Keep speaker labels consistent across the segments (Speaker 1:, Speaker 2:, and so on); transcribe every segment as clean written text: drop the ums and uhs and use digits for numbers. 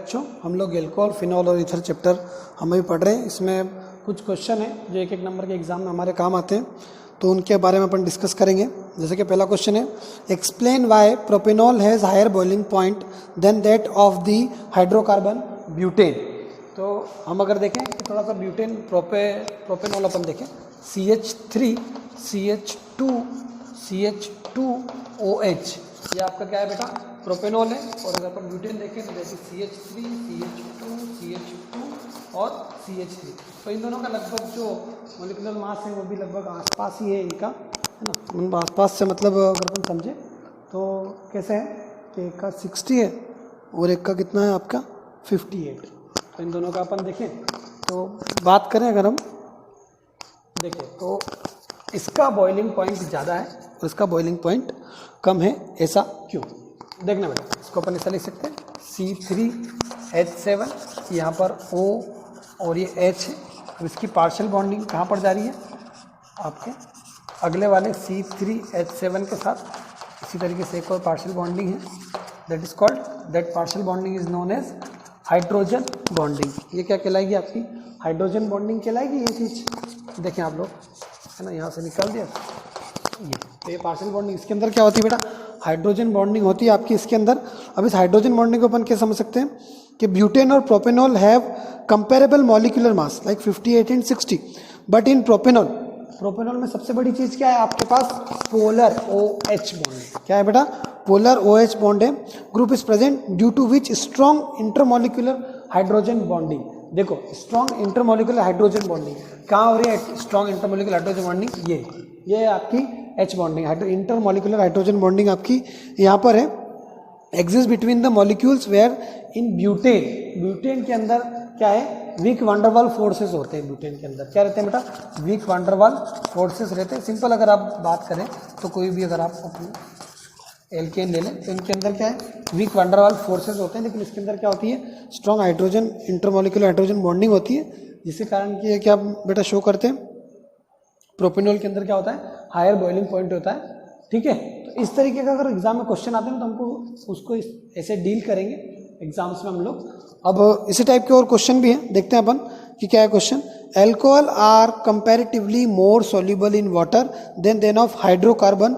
Speaker 1: बच्चों, हम लोग एल्कोहल, फिनॉल और ईथर चैप्टर हम भी पढ़ रहे हैं। इसमें कुछ क्वेश्चन है जो एक एक नंबर के एग्जाम में हमारे काम आते हैं, तो उनके बारे में अपन डिस्कस करेंगे। जैसे कि पहला क्वेश्चन है, explain why propanol has higher boiling point than that of the hydrocarbon butane. तो हम अगर देखें कि थोड़ा सा ब्यूटेन प्रोपेनॉल अपन देखें, CH3 CH2 CH2OH, ये आपका क्या है बेटा, प्रोपेनॉल है। और अगर अपन ब्यूटेन देखें तो जैसे CH3 CH2 CH2 और CH3, तो इन दोनों का लगभग जो मॉलिक्यूलर मास है वो भी लगभग आसपास ही है इनका, है ना। आसपास से मतलब अगर अपन समझे तो कैसे है कि एक का 60 है और एक का कितना है आपका 58। तो इन दोनों का अपन देखें तो बात करें, अगर हम देखें तो इसका बॉइलिंग पॉइंट ज़्यादा है और इसका बॉइलिंग पॉइंट कम है। ऐसा क्यों? देखना बेटा, इसको अपन ऐसा लिख सकते हैं, C3H7, यहाँ पर O और ये H है। अब इसकी पार्शियल बॉन्डिंग कहाँ पर जा रही है, आपके अगले वाले C3H7 के साथ इसी तरीके से एक और पार्शियल बॉन्डिंग है, that is called, that partial bonding is known as hydrogen bonding. ये क्या कहलाएगी, आपकी हाइड्रोजन बॉन्डिंग कहलाएगी ये चीज़। देखें आप लोग, है ना, यहाँ से निकाल दिया ये, तो ये पार्शियल बॉन्डिंग इसके अंदर क्या होती है बेटा, हाइड्रोजन बॉन्डिंग होती है आपकी इसके अंदर। अब इस हाइड्रोजन बॉन्डिंग को अपन क्या समझ सकते हैं कि ब्यूटेन और propanol have comparable molecular mass like 58 and 60, but in propanol में सबसे बड़ी चीज़ क्या है आपके पास, पोलर OH बॉन्ड। क्या है बेटा, पोलर OH बॉन्ड है। Group is present due to which strong intermolecular hydrogen bonding. देखो, स्ट्रॉन्ग इंटरमॉलिक्यूलर हाइड्रोजन बॉन्डिंग कहाँ हो रही है, स्ट्रॉन्ग इंटरमॉलिक्यूलर हाइड्रोजन बॉन्डिंग ये आपकी H bonding, intermolecular hydrogen bonding आपकी यहाँ पर है। Exist between the molecules where in butane के अंदर क्या है, वीक वंडरवाल फोर्सेस होते हैं। ब्यूटेन के अंदर क्या रहते हैं बेटा, वीक वंडरवाल फोर्सेस रहते हैं। सिंपल अगर आप बात करें तो कोई भी अगर आप अपनी एल्केन ले लें तो इनके अंदर क्या है, वीक वंडरवाल फोर्सेस होते हैं, लेकिन इसके अंदर क्या होती है, strong hydrogen intermolecular hydrogen bonding होती है, जिसके कारण कि क्या बेटा शो करते हैं, प्रोपेनॉल के अंदर क्या होता है, हायर बॉइलिंग पॉइंट होता है। ठीक है, तो इस तरीके का अगर एग्जाम में क्वेश्चन आते हैं तो हमको उसको ऐसे डील करेंगे एग्जाम्स में हम लोग। अब इसी टाइप के और क्वेश्चन भी हैं, देखते हैं अपन कि क्या है question. Alcohol are comparatively more soluble in water than of hydrocarbon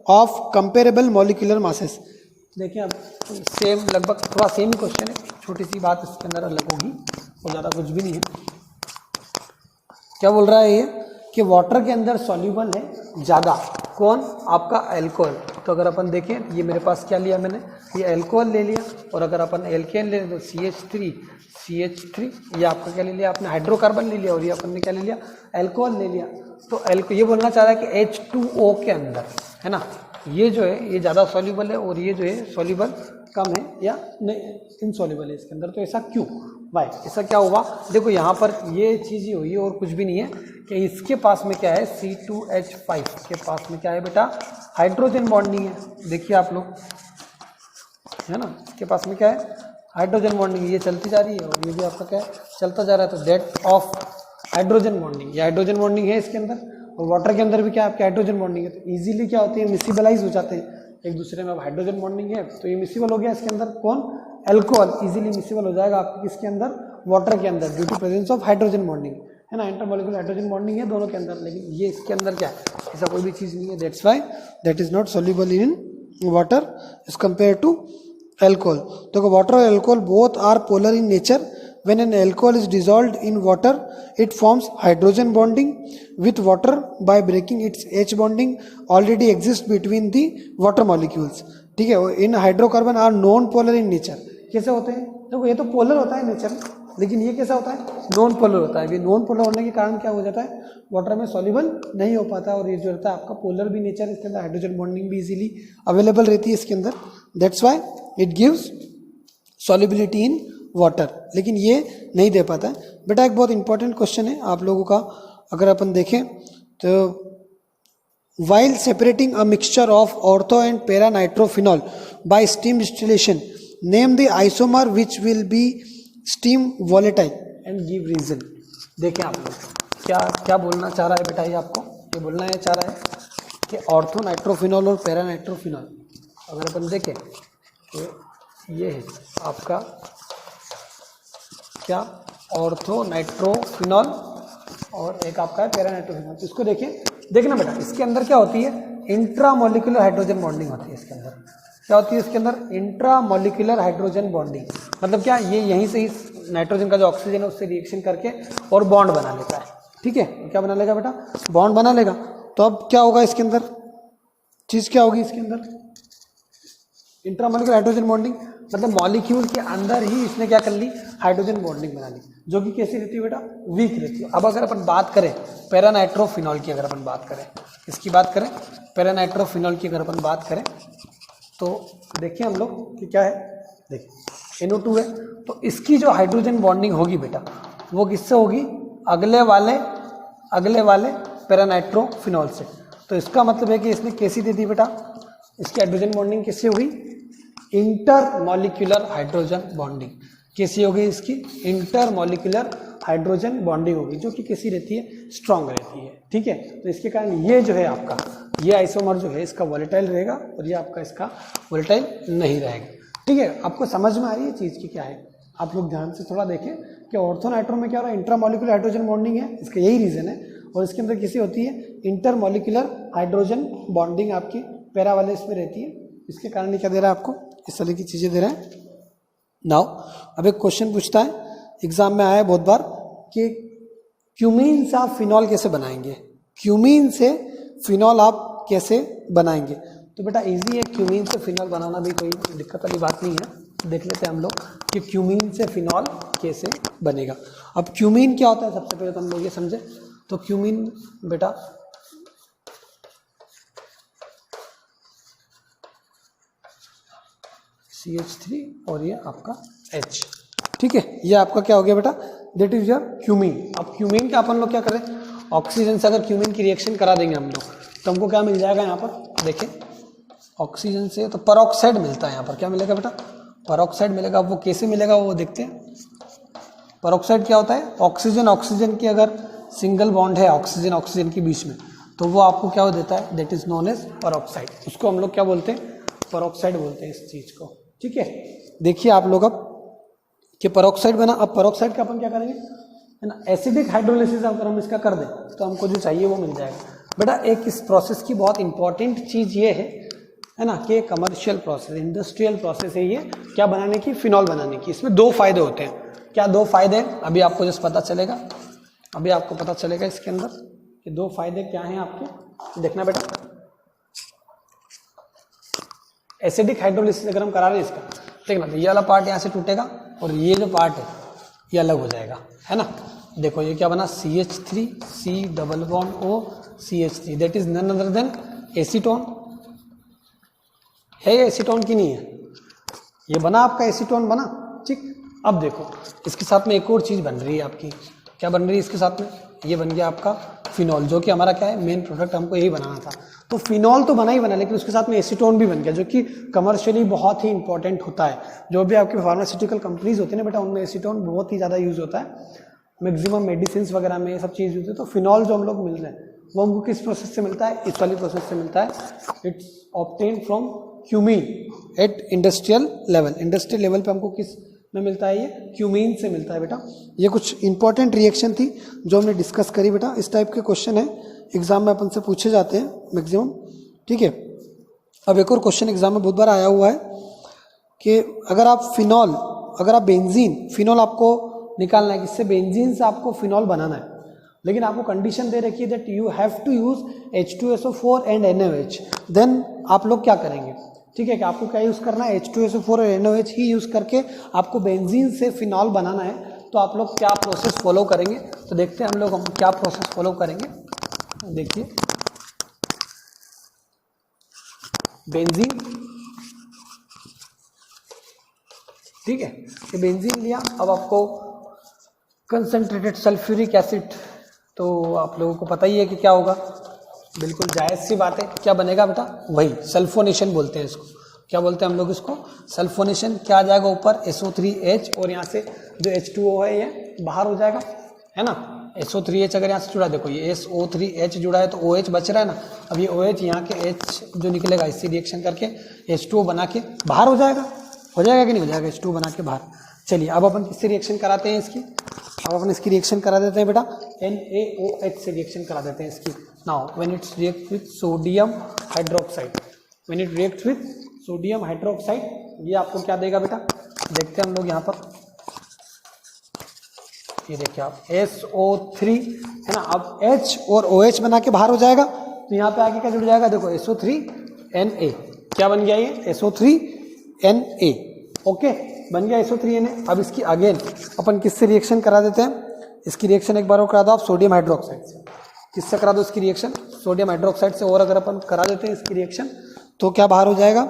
Speaker 1: of comparable molecular masses. देखिए अब सेम, लगभग थोड़ा सेम ही क्वेश्चन है, छोटी सी बात इसके अंदर अलग होगी और ज़्यादा कुछ भी नहीं है। क्या बोल रहा है ये कि वाटर के अंदर सॉल्युबल है ज़्यादा, कौन, आपका अल्कोहल। तो अगर अपन देखें, ये मेरे पास क्या लिया मैंने, ये अल्कोहल ले लिया, और अगर अपन एल्केन ले तो CH3 ये आपका क्या ले लिया आपने, हाइड्रोकार्बन ले लिया, और ये अपन ने क्या ले लिया, अल्कोहल ले लिया। तो ये बोलना चाह रहा है कि H2O के अंदर, है ना, ये जो है ये ज़्यादा सॉल्युबल है और ये जो है सॉल्युबल कम है या इनसॉल्युबल है इसके अंदर। तो ऐसा क्यों, वाई, ऐसा क्या हुआ? देखो यहाँ पर ये चीज़ ही हुई है और कुछ भी नहीं है कि इसके पास में क्या है, C2H5 के पास में क्या है बेटा, हाइड्रोजन बॉन्डिंग है। देखिए आप लोग, है ना, इसके पास में क्या है, हाइड्रोजन बॉन्डिंग, ये चलती जा रही है और ये भी आपका क्या है, चलता जा रहा है। तो डेट ऑफ हाइड्रोजन बॉन्डिंग, ये हाइड्रोजन बॉन्डिंग है इसके अंदर, और वाटर के अंदर भी क्या है आपके हाइड्रोजन बॉन्डिंग है। तो ईजिली क्या होती है, मिसिबलाइज हो जाते हैं एक दूसरे में। अब हाइड्रोजन बॉन्डिंग है तो ये मिसिबल हो गया इसके अंदर, कौन, अल्कोहल इजीली मिसिबल हो जाएगा आपके किसके अंदर, वाटर के अंदर, due to presence of hydrogen bonding, है ना, इंटरमॉलिक्यूलर हाइड्रोजन बॉन्डिंग है दोनों के अंदर। लेकिन ये इसके अंदर क्या है, ऐसा कोई भी चीज़ नहीं है, that's why that is not soluble in water as compare to alcohol. तो वाटर और alcohol both are polar in nature. When an alcohol is dissolved in water, it forms hydrogen bonding with water by breaking its H bonding already exists between the water molecules. ठीक है, in hydrocarbon are non polar in nature. कैसे होते हैं, देखो ये तो polar होता है नेचर में, लेकिन ये कैसा होता है, नॉन पोलर होता है। ये नॉन पोलर होने के कारण क्या हो जाता है, वाटर में सॉल्युबल नहीं हो पाता, और ये जो रहता है आपका पोलर भी नेचर, इसके अंदर हाइड्रोजन बॉन्डिंग भी इजीली अवेलेबल रहती है इसके अंदर, that's why it gives solubility in water, लेकिन ये नहीं दे पाता है। बेटा एक बहुत इंपॉर्टेंट क्वेश्चन है आप लोगों का, अगर अपन देखें तो while separating a mixture of ortho and para nitrophenol by steam distillation, name the isomer which will be steam volatile and give reason. देखें आप लोग क्या बोलना चाह रहा है बेटा, ये आपको ये बोलना है चाह रहा है कि ऑर्थो नाइट्रोफिनॉल और पैरा नाइट्रोफिनॉल, अगर अपन देखें तो ये है आपका क्या, ऑर्थो नाइट्रोफिनॉल और एक आपका है पैरा नाइट्रोफिनॉल। तो इसको देखिए, देखना बेटा इसके अंदर क्या होती है, इंट्रामोलिकुलर हाइड्रोजन बॉन्डिंग होती है इसके अंदर। क्या होती है इसके अंदर, इंट्रामोलिकुलर हाइड्रोजन बॉन्डिंग। मतलब क्या, ये यहीं से इस नाइट्रोजन का जो ऑक्सीजन है उससे रिएक्शन करके और बॉन्ड बना लेता है। ठीक है, क्या बना लेगा बेटा, बॉन्ड बना लेगा। तो अब क्या होगा इसके अंदर, चीज क्या होगी इसके अंदर, इंट्रामोलिकुलर हाइड्रोजन बॉन्डिंग। मतलब मॉलिक्यूल के अंदर ही इसने क्या कर ली, हाइड्रोजन बॉन्डिंग बना ली, जो कि कैसी रहती है बेटा, वीक रहती है। अब अगर अपन बात करें पैरानाइट्रोफिनॉल की, अगर अपन बात करें इसकी बात करें, पैरानाइट्रोफिनॉल की अगर अपन बात करें तो देखिए हम लोग कि क्या है, देखिए NO2 है, तो इसकी जो हाइड्रोजन बॉन्डिंग होगी बेटा वो किससे होगी, अगले वाले पैरानाइट्रोफिनॉल से। तो इसका मतलब है कि इसने कैसी दे दी बेटा, इसकी हाइड्रोजन बॉन्डिंग किससे हुई, इंटरमॉलिक्यूलर हाइड्रोजन बॉन्डिंग। कैसी होगी इसकी, इंटरमॉलिक्यूलर हाइड्रोजन बॉन्डिंग होगी, जो कि कैसी रहती है, स्ट्रांग रहती है। ठीक है, तो इसके कारण ये जो है आपका, ये आइसोमर जो है इसका वोलेटाइल रहेगा और ये आपका इसका वोलेटाइल नहीं रहेगा। ठीक है, आपको समझ में आ रही है चीज़ की क्या है। आप लोग ध्यान से थोड़ा देखें कि ऑर्थोनाइट्रो में क्या हो रहा है, इंट्रामॉलिक्यूलर हाइड्रोजन बॉन्डिंग है, इसका यही रीजन है। और इसके अंदर किसी होती है इंटरमॉलिक्यूलर हाइड्रोजन बॉन्डिंग, आपकी पैरा वाले इसमें रहती है। इसके कारण ये क्या दे रहा है आपको, इस तरह की चीज़ें दे रहा है। नाउ अब एक क्वेश्चन पूछता है, एग्जाम में आया है बहुत बार, कि क्यूमीन से आप फिनॉल कैसे बनाएंगे, क्यूमीन से फिनॉल आप कैसे बनाएंगे। तो बेटा इजी है, क्यूमीन से फिनॉल बनाना भी कोई दिक्कत वाली बात नहीं है। देख लेते हैं हम लोग कि क्यूमीन से फिनॉल कैसे बनेगा। अब क्यूमीन क्या होता है, सबसे पहले तो हम लोग ये समझे। तो क्यूमीन बेटा CH3 और ये आपका H। ठीक है, ये आपका क्या हो गया बेटा, दैट इज योर क्यूमीन। अब क्यूमीन का अपन लोग क्या करें, ऑक्सीजन से अगर क्यूमीन की रिएक्शन करा देंगे हम लोग, तो हमको क्या मिल जाएगा यहाँ पर, देखें ऑक्सीजन से तो परऑक्साइड मिलता है। यहाँ पर क्या मिलेगा बेटा, परऑक्साइड मिलेगा। वो कैसे मिलेगा वो देखते हैं। परऑक्साइड क्या होता है, ऑक्सीजन की अगर सिंगल बॉन्ड है ऑक्सीजन के बीच में, तो वो आपको क्या देता है, that is known as peroxide. उसको हम लोग क्या बोलते हैं, परऑक्साइड बोलते हैं इस चीज को। ठीक है, देखिए आप लोग अब कि परऑक्साइड बना। अब परऑक्साइड का अपन क्या करेंगे, है ना, एसिडिक हाइड्रोलिसिस अगर हम इसका कर दें तो हमको जो चाहिए वो मिल जाएगा। बेटा एक इस प्रोसेस की बहुत इंपॉर्टेंट चीज़ ये है ना, कि कमर्शियल प्रोसेस, इंडस्ट्रियल प्रोसेस है ये, क्या बनाने की, फिनॉल बनाने की। इसमें दो फायदे होते हैं। क्या दो फायदे, अभी आपको जस्ट पता चलेगा, अभी आपको पता चलेगा इसके अंदर कि दो फायदे क्या हैं आपके। देखना बेटा, एसिडिक हाइड्रोलिसिस अगर हम करा रहे हैं इसका, देखना तो ये वाला पार्ट यहाँ से टूटेगा और ये जो पार्ट है ये अलग हो जाएगा, है ना। देखो ये क्या बना, CH3 C double bond O CH3, that is none other than acetone. है ये एसीटोन की नहीं है, ये बना आपका एसीटोन बना। ठीक, अब देखो इसके साथ में एक और चीज़ बन रही है आपकी। क्या बन रही है इसके साथ में, ये बन गया आपका फिनॉल, जो कि हमारा क्या है, मेन प्रोडक्ट हमको यही बनाना था। तो फिनॉल तो बना ही बना, लेकिन उसके साथ में एसीटोन भी बन गया, जो कि कमर्शियली बहुत ही इंपॉर्टेंट होता है। जो भी आपके फार्मास्यूटिकल कंपनीज होती है ना बेटा, उनमें एसीटोन बहुत ही ज़्यादा यूज़ होता है। मैक्सिमम मेडिसिन वगैरह में ये सब चीज़ यूज होती है। तो फिनॉल जो हम लोग मिल रहे हैं वो हमको किस प्रोसेस से मिलता है, इस वाली प्रोसेस से मिलता है। It's obtain from cumene at industrial level. Industrial level पे हमको किस में मिलता है, ये क्यूमीन से मिलता है बेटा। ये कुछ इंपॉर्टेंट रिएक्शन थी जो हमने डिस्कस करी बेटा। इस टाइप के क्वेश्चन है एग्जाम में अपन से पूछे जाते हैं मैक्सिमम। ठीक है, अब एक और क्वेश्चन एग्जाम में बहुत बार आया हुआ है कि अगर आप फिनॉल, अगर आप बेंजीन, फिनॉल आपको निकालना है, किससे, बेंजीन से आपको फिनॉल बनाना है, लेकिन आपको कंडीशन दे रखी है that you have to use H2SO4 and NaOH। Then आप लोग क्या करेंगे, ठीक है, कि आपको क्या यूज़ करना है, H2SO4 और NaOH ही यूज़ करके आपको बेंजीन से फिनॉल बनाना है। तो आप लोग क्या प्रोसेस फॉलो करेंगे, तो देखते हैं हम लोग क्या प्रोसेस फॉलो करेंगे। देखिए बेंजीन, ठीक है, ये बेंजीन लिया। अब आपको कंसंट्रेटेड सल्फ्यूरिक एसिड, तो आप लोगों को पता ही है कि क्या होगा, बिल्कुल जायज़ सी बात है। क्या बनेगा बेटा, वही सल्फोनेशन बोलते हैं इसको। क्या बोलते हैं हम लोग इसको, सल्फोनेशन। क्या आ जाएगा ऊपर, SO3H, और यहाँ से जो H2O है ये बाहर हो जाएगा, है ना। SO3H अगर यहाँ से जुड़ा, देखो ये SO3H जुड़ा है तो OH बच रहा है ना। अब ये OH यहाँ के H जो निकलेगा इससे रिएक्शन करके H2O बना के बाहर हो जाएगा कि नहीं हो जाएगा, H2O बना के बाहर। चलिए अब अपन किससे रिएक्शन कराते हैं इसकी, अब अपन इसकी रिएक्शन करा देते हैं बेटा NaOH से रिएक्शन करा देते हैं इसकी। Now when it's react with sodium hydroxide, when it react with sodium hydroxide, ये आपको क्या देगा बेटा, देखते हैं हम लोग यहाँ पर, ये देखिए आप SO3 है ना, अब H और OH बना के बाहर हो जाएगा, तो यहाँ पे आगे क्या जुड़ जाएगा, देखो SO3Na, क्या बन गया ये SO3Na, ओके बन गया SO3Na। अब इसकी अगेन अपन किससे रिएक्शन करा देते हैं, इसकी रिएक्शन एक बार और करा दो आप सोडियम हाइड्रोक्साइड से, किससे करा दो इसकी रिएक्शन, सोडियम हाइड्रोक्साइड से, और अगर अपन करा देते हैं इसकी रिएक्शन तो क्या बाहर हो जाएगा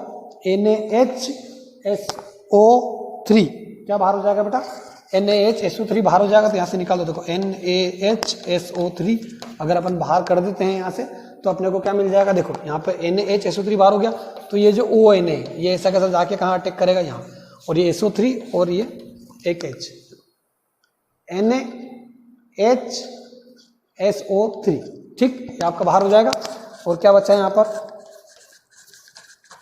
Speaker 1: NaHSO3, क्या बाहर हो जाएगा बेटा NaHSO3 बाहर हो जाएगा, तो यहाँ से निकाल दो, देखो NaHSO3 अगर अपन बाहर कर देते हैं यहाँ से तो अपने को क्या मिल जाएगा, देखो यहाँ पे NaHSO3 बाहर हो गया, तो ये जो ON है ये ऐसा कैसा जाके कहाँ अटैक करेगा यहाँ, और ये SO3 और ये एक H, NaHSO3, ठीक, ये आपका बाहर हो जाएगा, और क्या बचा है यहाँ पर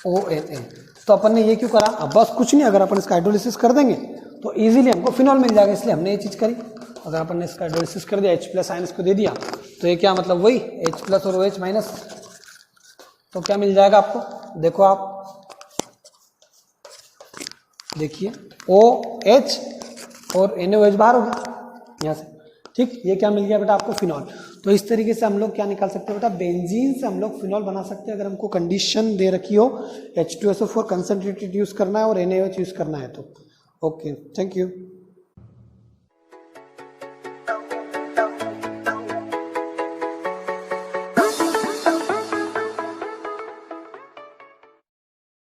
Speaker 1: ONA। तो अपन ने ये क्यों करा, अब बस कुछ नहीं, अगर अपन इसका हाइड्रोलिसिस कर देंगे तो इजीली हमको फिनॉल मिल जाएगा, इसलिए हमने ये चीज़ करी। अगर अपन ने इसका हाइड्रोलिसिस कर दिया, H+ आयन इसको दे दिया, तो ये क्या मतलब वही H+ और OH-, तो क्या मिल जाएगा आपको, देखो आप देखिए OH और NaOH बाहर हो गया यहाँ से, ठीक, ये क्या मिल गया बेटा आपको फिनॉल। तो इस तरीके से हम लोग क्या निकाल सकते हैं बेटा, बेंजीन से हम लोग फिनॉल बना सकते हैं, अगर हमको कंडीशन दे रखी हो H2SO4 कंसंट्रेटेड यूज करना है और NaOH यूज करना है तो। Okay, thank you.